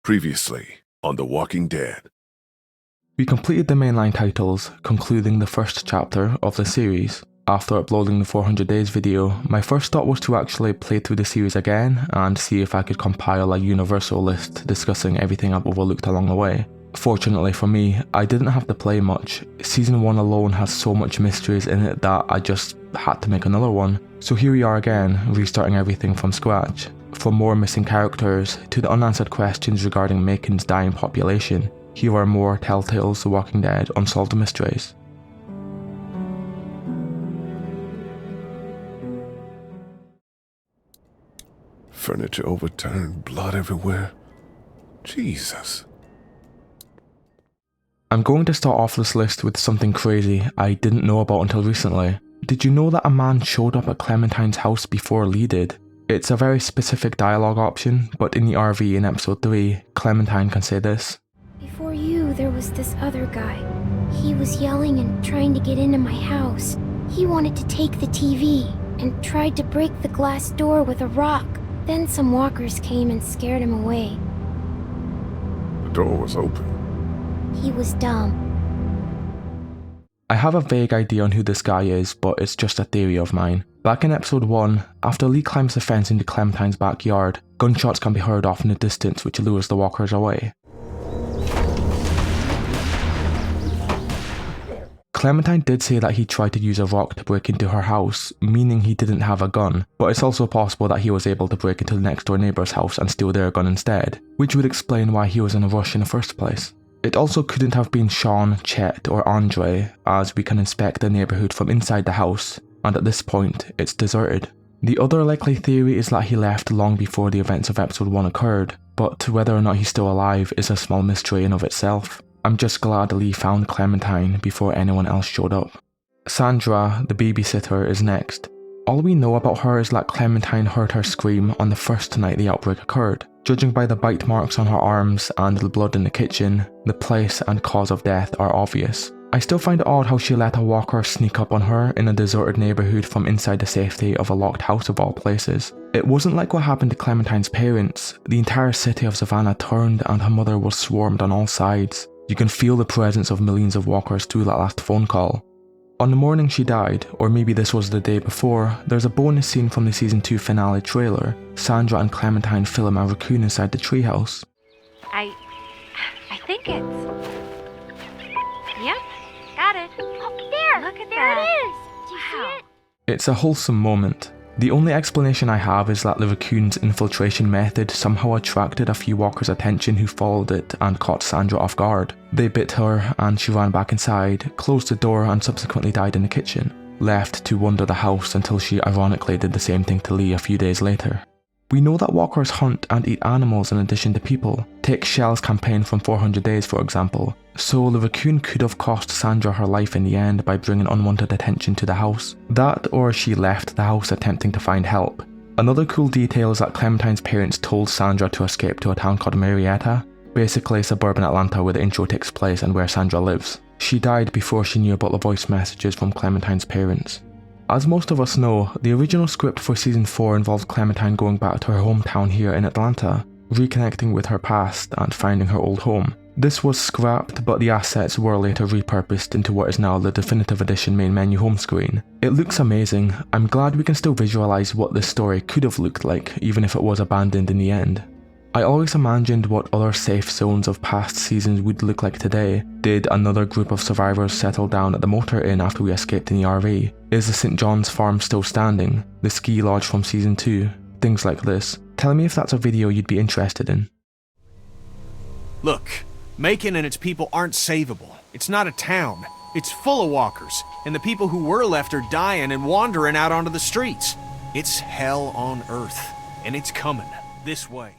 Previously on The Walking Dead. We completed the mainline titles, concluding the first chapter of the series. After uploading the 400 days video, my first thought was to actually play through the series again and see if I could compile a universal list discussing everything I've overlooked along the way. Fortunately for me, I didn't have to play much. Season 1 alone has so much mysteries in it that I just had to make another one. So here we are again, restarting everything from scratch. From more missing characters, to the unanswered questions regarding Macon's dying population, here are more Telltale's The Walking Dead Unsolved Mysteries. Furniture overturned, blood everywhere. Jesus. I'm going to start off this list with something crazy I didn't know about until recently. Did you know that a man showed up at Clementine's house before Lee did? It's a very specific dialogue option, but in the RV in episode 3, Clementine can say this. Before you, there was this other guy. He was yelling and trying to get into my house. He wanted to take the TV and tried to break the glass door with a rock. Then some walkers came and scared him away. The door was open. He was dumb. I have a vague idea on who this guy is, but it's just a theory of mine. Back in episode 1, after Lee climbs the fence into Clementine's backyard, gunshots can be heard off in the distance which lures the walkers away. Clementine did say that he tried to use a rock to break into her house, meaning he didn't have a gun, but it's also possible that he was able to break into the next door neighbour's house and steal their gun instead, which would explain why he was in a rush in the first place. It also couldn't have been Sean, Chet or Andre, as we can inspect the neighbourhood from inside the house, and at this point, it's deserted. The other likely theory is that he left long before the events of episode 1 occurred, but whether or not he's still alive is a small mystery in of itself. I'm just glad Lee found Clementine before anyone else showed up. Sandra, the babysitter, is next. All we know about her is that Clementine heard her scream on the first night the outbreak occurred. Judging by the bite marks on her arms and the blood in the kitchen, the place and cause of death are obvious. I still find it odd how she let a walker sneak up on her in a deserted neighbourhood from inside the safety of a locked house of all places. It wasn't like what happened to Clementine's parents. The entire city of Savannah turned and her mother was swarmed on all sides. You can feel the presence of millions of walkers through that last phone call. On the morning she died, or maybe this was the day before, there's a bonus scene from the season 2 finale trailer. Sandra and Clementine film a raccoon inside the treehouse. I think it's... Yep, got it. Oh, there! Look at there that. it is! Do you see it? It's a wholesome moment. The only explanation I have is that the raccoon's infiltration method somehow attracted a few walkers' attention who followed it and caught Sandra off guard. They bit her and she ran back inside, closed the door and subsequently died in the kitchen, left to wander the house until she ironically did the same thing to Lee a few days later. We know that walkers hunt and eat animals in addition to people. Take Shell's campaign from 400 days for example. So the raccoon could have cost Sandra her life in the end by bringing unwanted attention to the house. That or she left the house attempting to find help. Another cool detail is that Clementine's parents told Sandra to escape to a town called Marietta, basically suburban Atlanta where the intro takes place and where Sandra lives. She died before she knew about the voice messages from Clementine's parents. As most of us know, the original script for season 4 involved Clementine going back to her hometown here in Atlanta, reconnecting with her past and finding her old home. This was scrapped, but the assets were later repurposed into what is now the definitive edition main menu home screen. It looks amazing. I'm glad we can still visualize what this story could have looked like, even if it was abandoned in the end. I always imagined what other safe zones of past seasons would look like today. Did another group of survivors settle down at the motor inn after we escaped in the RV? Is the St. John's farm still standing? The ski lodge from season 2? Things like this. Tell me if that's a video you'd be interested in. Look, Macon and its people aren't savable. It's not a town. It's full of walkers, and the people who were left are dying and wandering out onto the streets. It's hell on earth, and it's coming this way.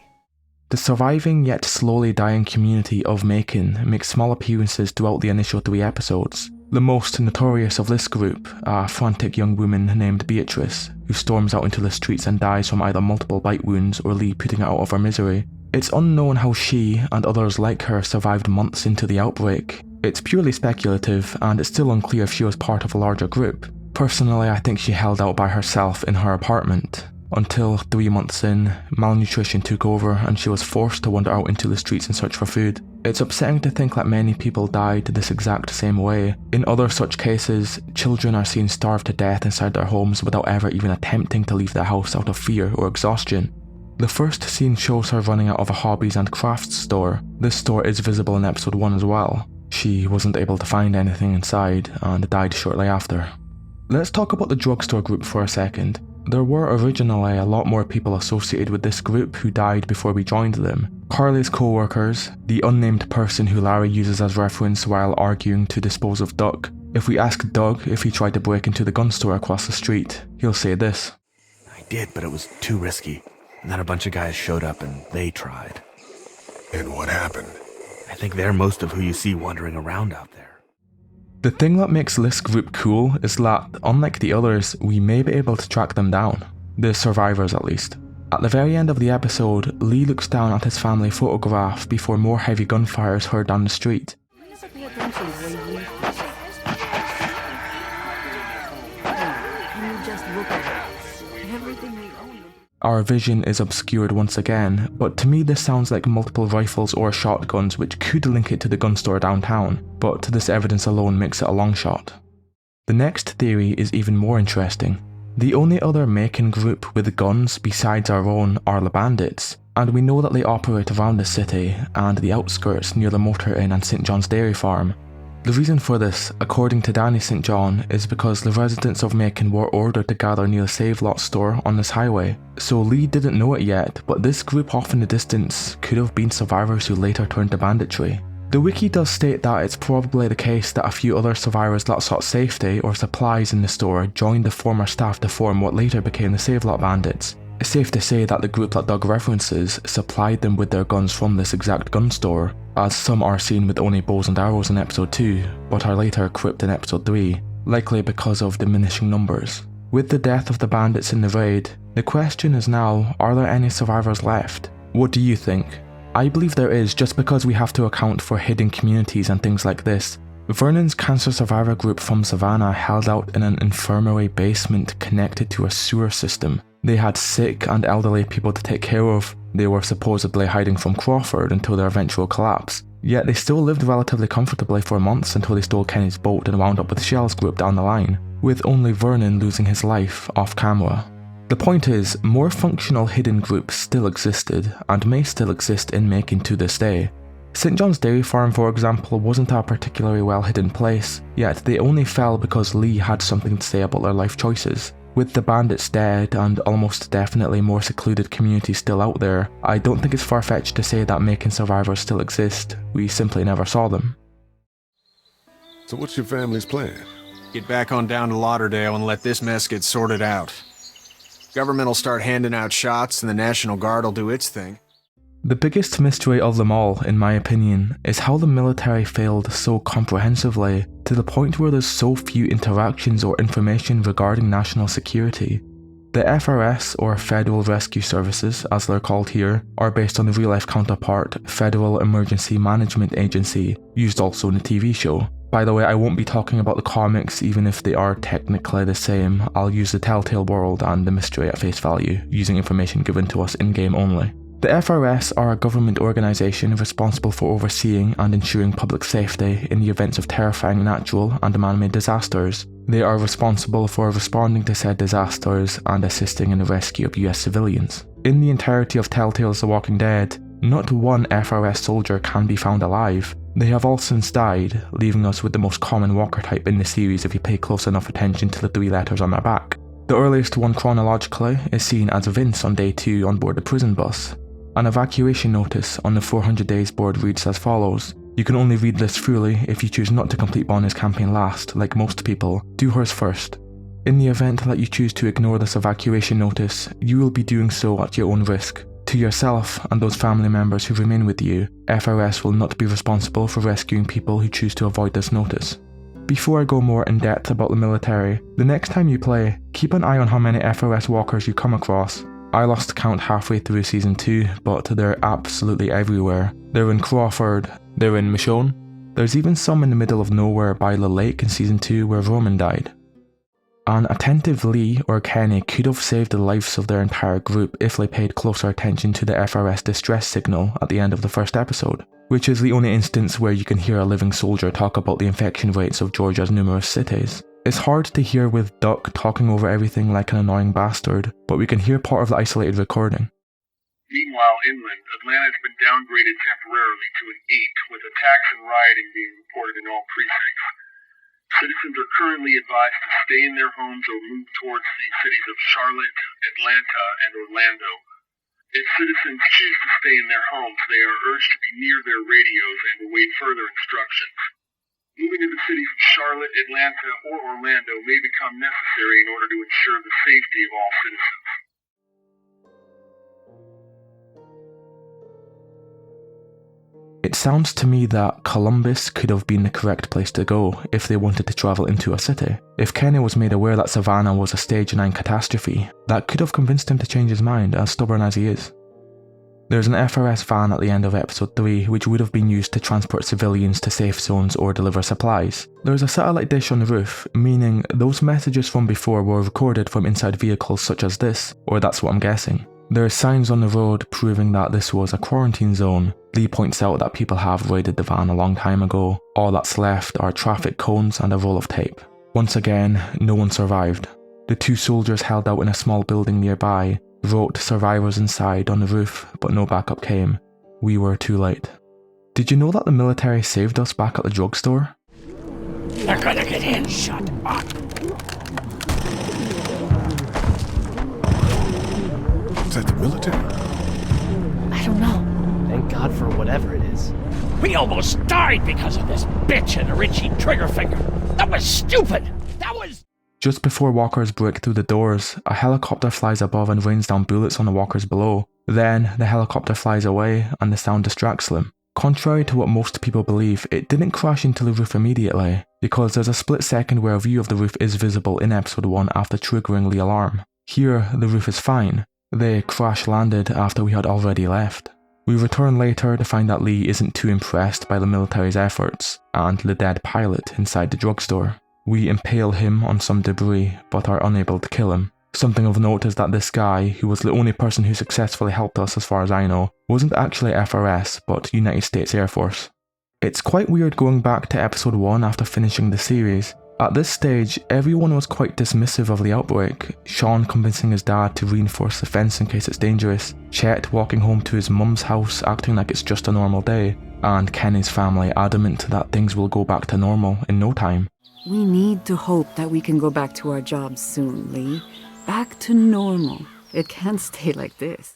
The surviving yet slowly dying community of Macon makes small appearances throughout the initial 3 episodes. The most notorious of this group, a frantic young woman named Beatrice, who storms out into the streets and dies from either multiple bite wounds or Lee putting her out of her misery. It's unknown how she and others like her survived months into the outbreak. It's purely speculative, and it's still unclear if she was part of a larger group. Personally, I think she held out by herself in her apartment. Until 3 months in, malnutrition took over and she was forced to wander out into the streets in search for food. It's upsetting to think that many people died this exact same way. In other such cases, children are seen starved to death inside their homes without ever even attempting to leave their house out of fear or exhaustion. The first scene shows her running out of a hobbies and crafts store. This store is visible in episode 1 as well. She wasn't able to find anything inside and died shortly after. Let's talk about the drugstore group for a second. There were originally a lot more people associated with this group who died before we joined them. Carly's co-workers, the unnamed person who Larry uses as reference while arguing to dispose of Duck. If we ask Doug if he tried to break into the gun store across the street, he'll say this. I did, but it was too risky. And then a bunch of guys showed up and they tried. And what happened? I think they're most of who you see wandering around out there. The thing that makes this group cool is that, unlike the others, we may be able to track them down. The survivors at least. At the very end of the episode, Lee looks down at his family photograph before more heavy gunfire is heard down the street. Our vision is obscured once again, but to me this sounds like multiple rifles or shotguns which could link it to the gun store downtown, but this evidence alone makes it a long shot. The next theory is even more interesting. The only other Macon group with guns besides our own are the Bandits, and we know that they operate around the city and the outskirts near the Motor Inn and St. John's Dairy Farm. The reason for this, according to Danny St. John, is because the residents of Macon were ordered to gather near the Save Lot store on this highway. So Lee didn't know it yet, but this group off in the distance could have been survivors who later turned to banditry. The wiki does state that it's probably the case that a few other survivors that sought safety or supplies in the store joined the former staff to form what later became the Save Lot Bandits. It's safe to say that the group that Doug references supplied them with their guns from this exact gun store, as some are seen with only bows and arrows in episode 2, but are later equipped in episode 3, likely because of diminishing numbers. With the death of the bandits in the raid, the question is now, are there any survivors left? What do you think? I believe there is, just because we have to account for hidden communities and things like this. Vernon's cancer survivor group from Savannah held out in an infirmary basement connected to a sewer system. They had sick and elderly people to take care of. They were supposedly hiding from Crawford until their eventual collapse. Yet they still lived relatively comfortably for months until they stole Kenny's boat and wound up with Shell's group down the line, with only Vernon losing his life off camera. The point is, more functional hidden groups still existed, and may still exist in Macon to this day. St. John's Dairy Farm, for example, wasn't a particularly well hidden place, yet they only fell because Lee had something to say about their life choices. With the bandits dead and almost definitely more secluded communities still out there, I don't think it's far-fetched to say that Macon survivors still exist. We simply never saw them. So what's your family's plan? Get back on down to Lauderdale and let this mess get sorted out. Government will start handing out shots and the National Guard will do its thing. The biggest mystery of them all, in my opinion, is how the military failed so comprehensively, to the point where there's so few interactions or information regarding national security. The FRS, or Federal Rescue Services, as they're called here, are based on the real-life counterpart, Federal Emergency Management Agency, used also in the TV show. By the way, I won't be talking about the comics even if they are technically the same. I'll use the Telltale world and the mystery at face value, using information given to us in-game only. The FRS are a government organisation responsible for overseeing and ensuring public safety in the events of terrifying natural and man-made disasters. They are responsible for responding to said disasters and assisting in the rescue of US civilians. In the entirety of Telltale's The Walking Dead, not one FRS soldier can be found alive. They have all since died, leaving us with the most common walker type in the series if you pay close enough attention to the 3 letters on their back. The earliest one chronologically is seen as Vince on day 2 on board the prison bus. An evacuation notice on the 400 Days board reads as follows. You can only read this fully if you choose not to complete Bonnie's campaign last, like most people. Do hers first. In the event that you choose to ignore this evacuation notice, you will be doing so at your own risk. To yourself and those family members who remain with you, FRS will not be responsible for rescuing people who choose to avoid this notice. Before I go more in depth about the military, the next time you play, keep an eye on how many FRS walkers you come across. I lost count halfway through season 2, but they're absolutely everywhere. They're in Crawford, they're in Michonne. There's even some in the middle of nowhere by the lake in season 2 where Roman died. An attentive Lee or Kenny could have saved the lives of their entire group if they paid closer attention to the FRS distress signal at the end of the first episode, which is the only instance where you can hear a living soldier talk about the infection rates of Georgia's numerous cities. It's hard to hear with Duck talking over everything like an annoying bastard, but we can hear part of the isolated recording. Meanwhile, inland, Atlanta has been downgraded temporarily to an 8, with attacks and rioting being reported in all precincts. Citizens are currently advised to stay in their homes or move towards the cities of Charlotte, Atlanta, and Orlando. If citizens choose to stay in their homes, they are urged to be near their radios and await further instructions. Moving to the cities of Charlotte, Atlanta, or Orlando may become necessary in order to ensure the safety of all citizens. It sounds to me that Columbus could have been the correct place to go if they wanted to travel into a city. If Kenny was made aware that Savannah was a Stage 9 catastrophe, that could have convinced him to change his mind, as stubborn as he is. There's an FRS van at the end of episode 3 which would have been used to transport civilians to safe zones or deliver supplies. There's a satellite dish on the roof, meaning those messages from before were recorded from inside vehicles such as this, or that's what I'm guessing. There are signs on the road proving that this was a quarantine zone. Lee points out that people have raided the van a long time ago. All that's left are traffic cones and a roll of tape. Once again, no one survived. The 2 soldiers held out in a small building nearby, wrote survivors inside on the roof, but no backup came. We were too late. Did you know that the military saved us back at the drugstore? They're gonna get in, shut up! Is that the military? I don't know. Thank God for whatever it is. We almost died because of this bitch and a Richie Triggerfinger. That was stupid! That was... Just before walkers break through the doors, a helicopter flies above and rains down bullets on the walkers below. Then, the helicopter flies away and the sound distracts them. Contrary to what most people believe, it didn't crash into the roof immediately, because there's a split second where a view of the roof is visible in episode 1 after triggering the alarm. Here, the roof is fine. They crash landed after we had already left. We return later to find that Lee isn't too impressed by the military's efforts and the dead pilot inside the drugstore. We impale him on some debris but are unable to kill him. Something of note is that this guy, who was the only person who successfully helped us as far as I know, wasn't actually FRS but United States Air Force. It's quite weird going back to episode 1 after finishing the series. At this stage, everyone was quite dismissive of the outbreak, Sean convincing his dad to reinforce the fence in case it's dangerous, Chet walking home to his mum's house acting like it's just a normal day, and Kenny's family adamant that things will go back to normal in no time. We need to hope that we can go back to our jobs soon, Lee. Back to normal. It can't stay like this.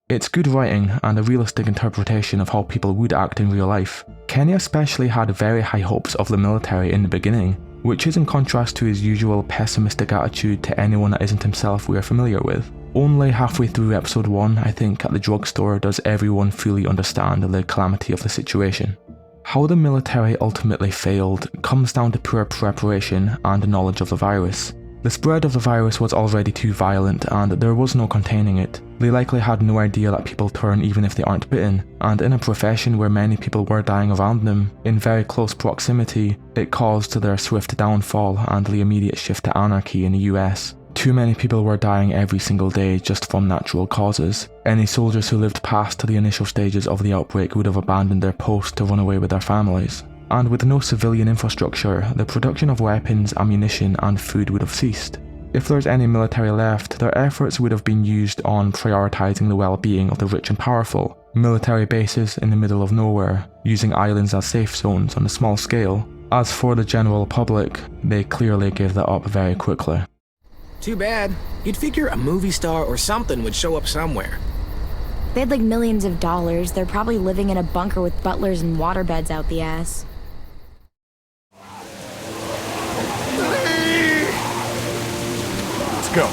It's good writing and a realistic interpretation of how people would act in real life. Kenny especially had very high hopes of the military in the beginning, which is in contrast to his usual pessimistic attitude to anyone that isn't himself we are familiar with. Only halfway through episode 1, I think, at the drugstore does everyone fully understand the calamity of the situation. How the military ultimately failed comes down to poor preparation and knowledge of the virus. The spread of the virus was already too violent and there was no containing it. They likely had no idea that people turn even if they aren't bitten, and in a profession where many people were dying around them, in very close proximity, it caused their swift downfall and the immediate shift to anarchy in the US. Too many people were dying every single day just from natural causes. Any soldiers who lived past the initial stages of the outbreak would have abandoned their post to run away with their families. And with no civilian infrastructure, the production of weapons, ammunition and food would have ceased. If there's any military left, their efforts would have been used on prioritising the well-being of the rich and powerful, military bases in the middle of nowhere, using islands as safe zones on a small scale. As for the general public, they clearly gave that up very quickly. Too bad. You'd figure a movie star or something would show up somewhere. They had like millions of dollars. They're probably living in a bunker with butlers and waterbeds out the ass. Let's go.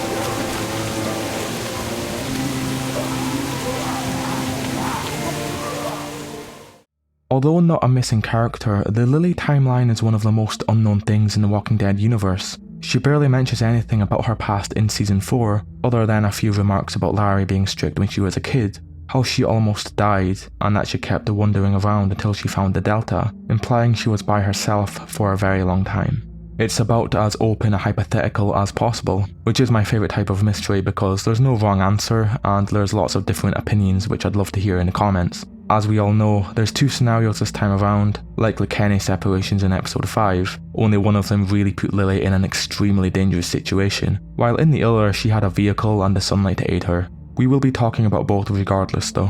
Although not a missing character, the Lily timeline is one of the most unknown things in the Walking Dead universe. She barely mentions anything about her past in season 4, other than a few remarks about Larry being strict when she was a kid, how she almost died, and that she kept wandering around until she found the Delta, implying she was by herself for a very long time. It's about as open a hypothetical as possible, which is my favourite type of mystery because there's no wrong answer and there's lots of different opinions which I'd love to hear in the comments. As we all know, there's 2 scenarios this time around, like Kenny's separations in episode 5, only one of them really put Lily in an extremely dangerous situation, while in the other she had a vehicle and the sunlight to aid her. We will be talking about both regardless though.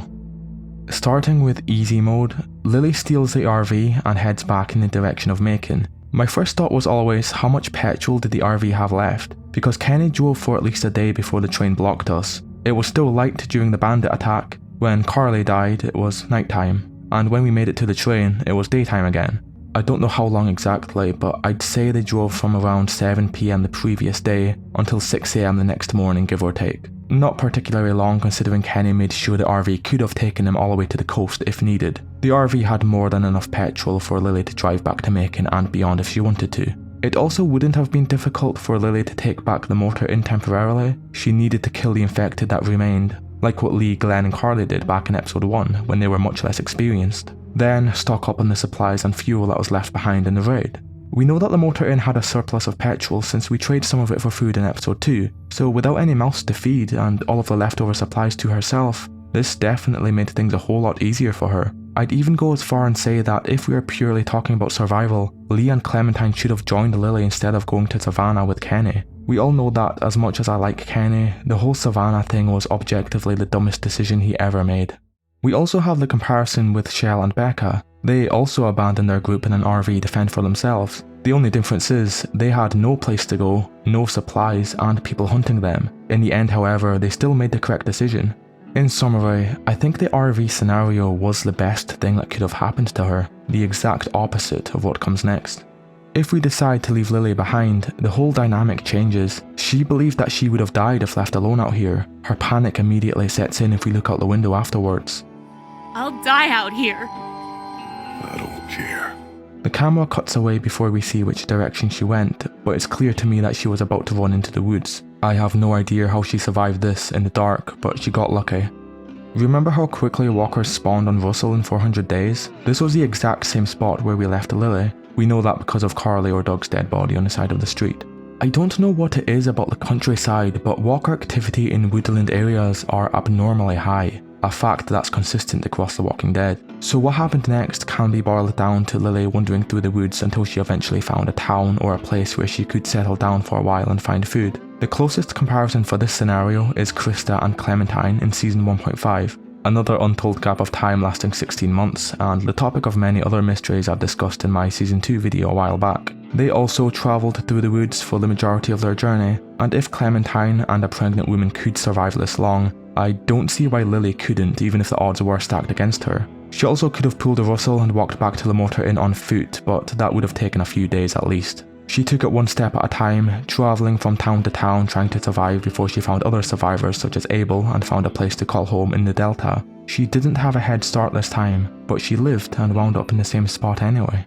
Starting with easy mode, Lily steals the RV and heads back in the direction of Macon. My first thought was always how much petrol did the RV have left, because Kenny drove for at least a day before the train blocked us. It was still light during the bandit attack. When Carly died, it was nighttime, and when we made it to the train, it was daytime again. I don't know how long exactly, but I'd say they drove from around 7 PM the previous day until 6 AM the next morning, give or take. Not particularly long considering Kenny made sure the RV could have taken them all the way to the coast if needed. The RV had more than enough petrol for Lily to drive back to Macon and beyond if she wanted to. It also wouldn't have been difficult for Lily to take back the motor inn temporarily. She needed to kill the infected that remained, like what Lee, Glenn and Carly did back in episode 1 when they were much less experienced. Then stock up on the supplies and fuel that was left behind in the raid. We know that the motor inn had a surplus of petrol since we traded some of it for food in episode 2, so without any mouths to feed and all of the leftover supplies to herself, this definitely made things a whole lot easier for her. I'd even go as far and say that if we are purely talking about survival, Lee and Clementine should have joined Lily instead of going to Savannah with Kenny. We all know that as much as I like Kenny, the whole Savannah thing was objectively the dumbest decision he ever made. We also have the comparison with Shell and Becca. They also abandoned their group in an RV to fend for themselves. The only difference is, they had no place to go, no supplies, and people hunting them. In the end, however, they still made the correct decision. In summary, I think the RV scenario was the best thing that could have happened to her, the exact opposite of what comes next. If we decide to leave Lily behind, the whole dynamic changes. She believed that she would have died if left alone out here. Her panic immediately sets in if we look out the window afterwards. I'll die out here. I don't care. The camera cuts away before we see which direction she went, but it's clear to me that she was about to run into the woods. I have no idea how she survived this in the dark, but she got lucky. Remember how quickly walkers spawned on Russell in 400 days? This was the exact same spot where we left Lily. We know that because of Carly or Doug's dead body on the side of the street. I don't know what it is about the countryside, but walker activity in woodland areas are abnormally high. A fact that's consistent across The Walking Dead. So what happened next can be boiled down to Lily wandering through the woods until she eventually found a town or a place where she could settle down for a while and find food. The closest comparison for this scenario is Krista and Clementine in season 1.5. Another untold gap of time lasting 16 months, and the topic of many other mysteries I've discussed in my season 2 video a while back. They also travelled through the woods for the majority of their journey, and if Clementine and a pregnant woman could survive this long, I don't see why Lily couldn't even if the odds were stacked against her. She also could have pulled a Russell and walked back to the motor inn on foot, but that would have taken a few days at least. She took it one step at a time, travelling from town to town trying to survive before she found other survivors such as Abel and found a place to call home in the Delta. She didn't have a head start this time, but she lived and wound up in the same spot anyway.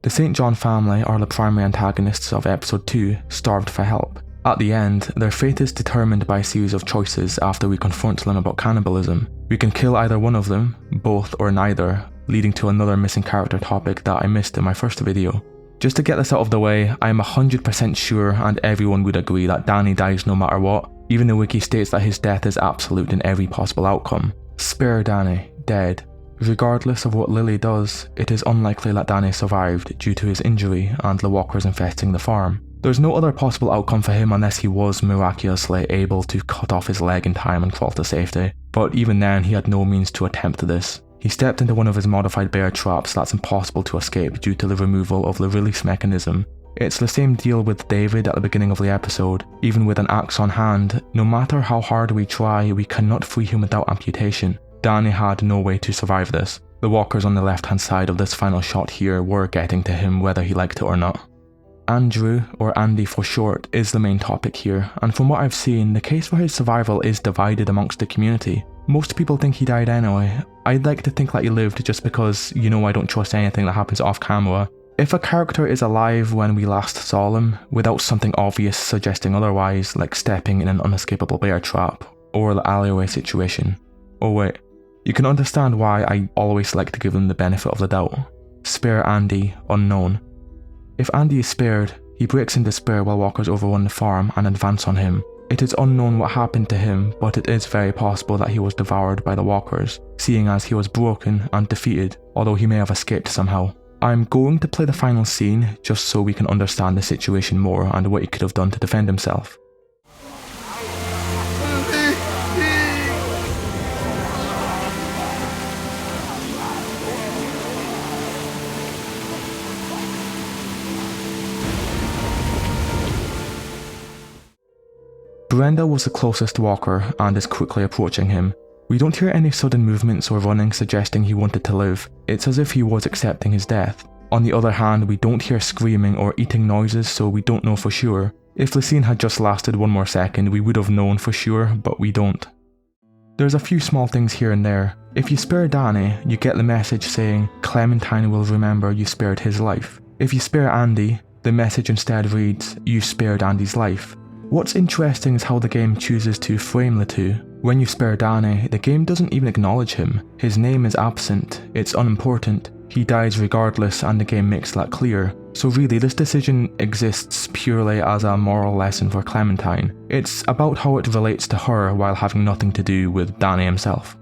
The St. John family are the primary antagonists of episode 2, Starved for Help. At the end, their fate is determined by a series of choices after we confront them about cannibalism. We can kill either one of them, both or neither, leading to another missing character topic that I missed in my first video. Just to get this out of the way, I am 100% sure and everyone would agree that Danny dies no matter what. Even the wiki states that his death is absolute in every possible outcome. Spare Danny, dead. Regardless of what Lily does, it is unlikely that Danny survived due to his injury and the walkers infesting the farm. There's no other possible outcome for him unless he was miraculously able to cut off his leg in time and crawl to safety, but even then he had no means to attempt this. He stepped into one of his modified bear traps that's impossible to escape due to the removal of the release mechanism. It's the same deal with David at the beginning of the episode. Even with an axe on hand, no matter how hard we try, we cannot free him without amputation. Danny had no way to survive this. The walkers on the left hand side of this final shot here were getting to him whether he liked it or not. Andrew, or Andy for short, is the main topic here, and from what I've seen, the case for his survival is divided amongst the community. Most people think he died anyway. I'd like to think that he lived just because, you know, I don't trust anything that happens off camera. If a character is alive when we last saw them, without something obvious suggesting otherwise, like stepping in an unescapable bear trap, or the alleyway situation. Oh wait, you can understand why I always like to give them the benefit of the doubt. Spare Andy, unknown. If Andy is spared, He breaks in despair while walkers overrun the farm and advance on him. It is unknown what happened to him, but it is very possible that he was devoured by the walkers, seeing as he was broken and defeated, although he may have escaped somehow. I'm going to play the final scene just so we can understand the situation more and what he could have done to defend himself. Brenda was the closest walker and is quickly approaching him. We don't hear any sudden movements or running suggesting he wanted to live. It's as if he was accepting his death. On the other hand, we don't hear screaming or eating noises, so we don't know for sure. If the scene had just lasted one more second, we would have known for sure, but we don't. There's a few small things here and there. If you spare Danny, you get the message saying, Clementine will remember you spared his life. If you spare Andy, the message instead reads, you spared Andy's life. What's interesting is how the game chooses to frame the two. When you spare Danny, the game doesn't even acknowledge him. His name is absent, it's unimportant. He dies regardless and the game makes that clear. So really this decision exists purely as a moral lesson for Clementine. It's about how it relates to her while having nothing to do with Danny himself.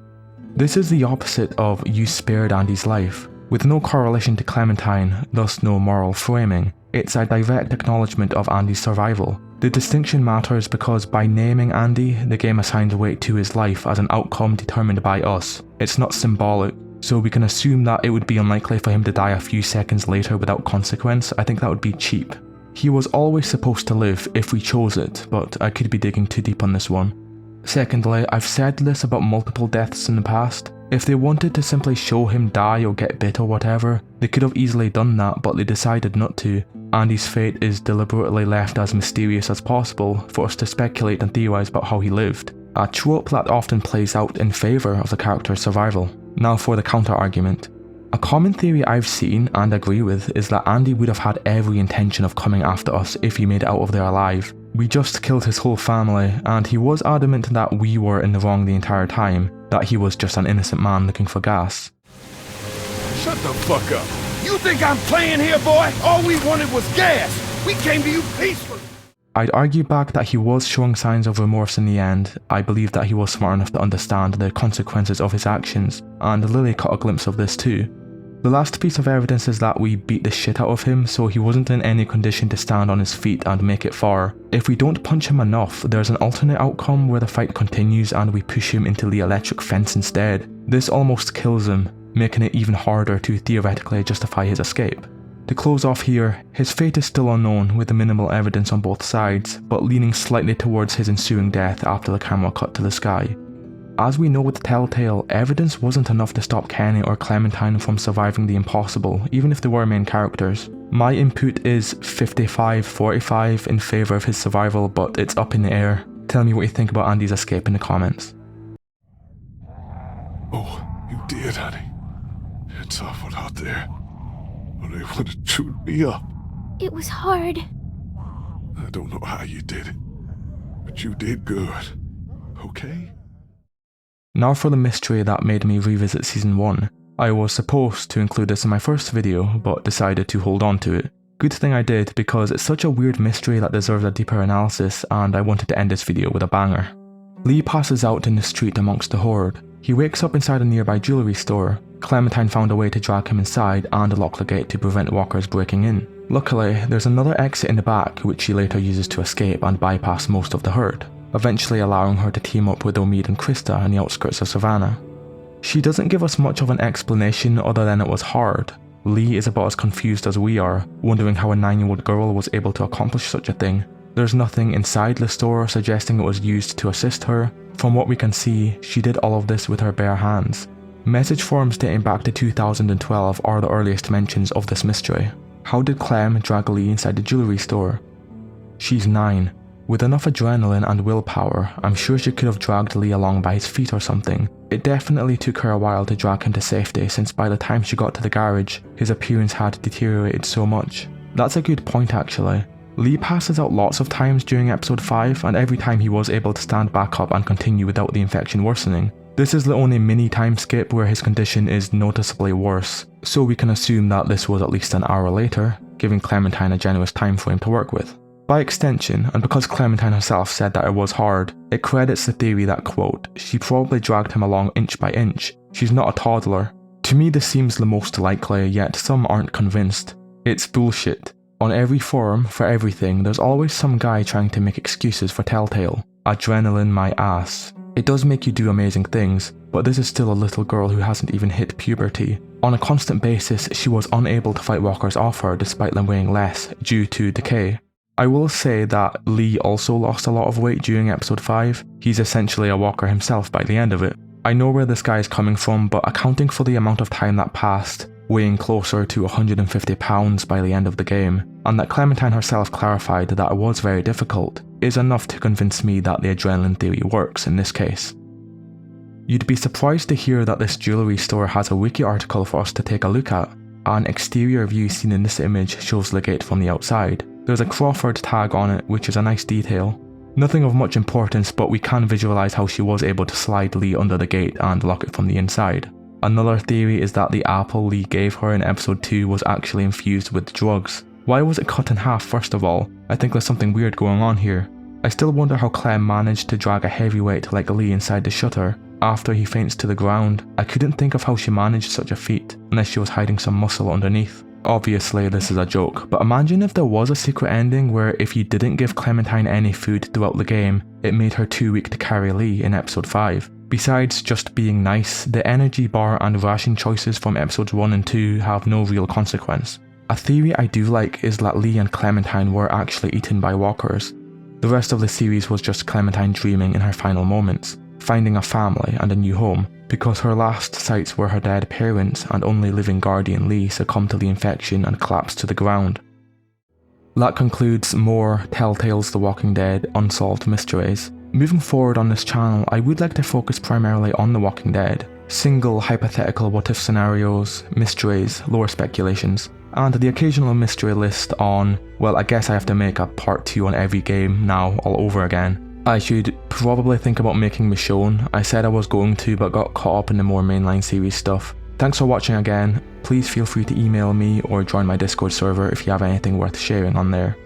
This is the opposite of you spared Andy's life. With no correlation to Clementine, thus no moral framing, it's a direct acknowledgement of Andy's survival. The distinction matters because by naming Andy, the game assigns weight to his life as an outcome determined by us. It's not symbolic, so we can assume that it would be unlikely for him to die a few seconds later without consequence. I think that would be cheap. He was always supposed to live if we chose it, but I could be digging too deep on this one. Secondly, I've said this about multiple deaths in the past. If they wanted to simply show him die or get bit or whatever, they could have easily done that, but they decided not to. Andy's fate is deliberately left as mysterious as possible for us to speculate and theorise about how he lived, a trope that often plays out in favour of the character's survival. Now for the counter-argument. A common theory I've seen and agree with is that Andy would have had every intention of coming after us if he made it out of there alive. We just killed his whole family, and he was adamant that we were in the wrong the entire time, that he was just an innocent man looking for gas. Shut the fuck up. You think I'm playing here, boy? All we wanted was gas. We came to you peacefully. I'd argue back that he was showing signs of remorse in the end. I believe that he was smart enough to understand the consequences of his actions, and Lily caught a glimpse of this too. The last piece of evidence is that we beat the shit out of him, so he wasn't in any condition to stand on his feet and make it far. If we don't punch him enough, there's an alternate outcome where the fight continues and we push him into the electric fence instead. This almost kills him, making it even harder to theoretically justify his escape. To close off here, his fate is still unknown with the minimal evidence on both sides, but leaning slightly towards his ensuing death after the camera cut to the sky. As we know with Telltale, evidence wasn't enough to stop Kenny or Clementine from surviving the impossible, even if they were main characters. My input is 55-45 in favour of his survival, but it's up in the air. Tell me what you think about Andy's escape in the comments. Oh, you did, honey. It's awful out there. But they would have chewed me up. It was hard. I don't know how you did it, but you did good. Okay? Now for the mystery that made me revisit Season 1. I was supposed to include this in my first video, but decided to hold on to it. Good thing I did, because it's such a weird mystery that deserves a deeper analysis, and I wanted to end this video with a banger. Lee passes out in the street amongst the horde. He wakes up inside a nearby jewellery store. Clementine found a way to drag him inside and lock the gate to prevent walkers breaking in. Luckily, there's another exit in the back which she later uses to escape and bypass most of the herd, eventually allowing her to team up with Omid and Krista on the outskirts of Savannah. She doesn't give us much of an explanation other than it was hard. Lee is about as confused as we are, wondering how a 9-year-old girl was able to accomplish such a thing. There's nothing inside the store suggesting it was used to assist her. From what we can see, she did all of this with her bare hands. Message forums dating back to 2012 are the earliest mentions of this mystery. How did Clem drag Lee inside the jewellery store? She's 9. With enough adrenaline and willpower, I'm sure she could have dragged Lee along by his feet or something. It definitely took her a while to drag him to safety, since by the time she got to the garage, his appearance had deteriorated so much. That's a good point actually. Lee passes out lots of times during episode 5, and every time he was able to stand back up and continue without the infection worsening. This is the only mini time skip where his condition is noticeably worse, so we can assume that this was at least an hour later. giving Clementine a generous time frame to work with. By extension, and because Clementine herself said that it was hard, it credits the theory that, quote, she probably dragged him along inch by inch. She's not a toddler. To me this seems the most likely, yet some aren't convinced. It's bullshit. On every forum, for everything, there's always some guy trying to make excuses for Telltale. Adrenaline my ass. It does make you do amazing things, but this is still a little girl who hasn't even hit puberty. On a constant basis, she was unable to fight walkers off her despite them weighing less, due to decay. I will say that Lee also lost a lot of weight during episode 5. He's essentially a walker himself by the end of it. I know where this guy is coming from, but accounting for the amount of time that passed, weighing closer to 150 pounds by the end of the game, and that Clementine herself clarified that it was very difficult, is enough to convince me that the adrenaline theory works in this case. You'd be surprised to hear that this jewellery store has a wiki article for us to take a look at. An exterior view seen in this image shows the gate from the outside. There's a Crawford tag on it, which is a nice detail. Nothing of much importance, but we can visualise how she was able to slide Lee under the gate and lock it from the inside. Another theory is that the apple Lee gave her in episode 2 was actually infused with drugs. Why was it cut in half first of all? I think there's something weird going on here. I still wonder how Clem managed to drag a heavyweight like Lee inside the shutter after he faints to the ground. I couldn't think of how she managed such a feat, unless she was hiding some muscle underneath. Obviously this is a joke, but imagine if there was a secret ending where if you didn't give Clementine any food throughout the game, it made her too weak to carry Lee in episode 5. Besides just being nice, the energy bar and ration choices from episodes 1 and 2 have no real consequence. A theory I do like is that Lee and Clementine were actually eaten by walkers. The rest of the series was just Clementine dreaming in her final moments, finding a family and a new home, because her last sights were her dead parents and only living guardian Lee succumbed to the infection and collapsed to the ground. That concludes more Telltale's The Walking Dead Unsolved Mysteries. Moving forward on this channel, I would like to focus primarily on The Walking Dead. Single hypothetical what-if scenarios, mysteries, lore speculations, and the occasional mystery list on, well, I guess I have to make a part 2 on every game now all over again. I should probably think about making Michonne. I said I was going to, but got caught up in the more mainline series stuff. Thanks for watching again. Please feel free to email me or join my Discord server if you have anything worth sharing on there.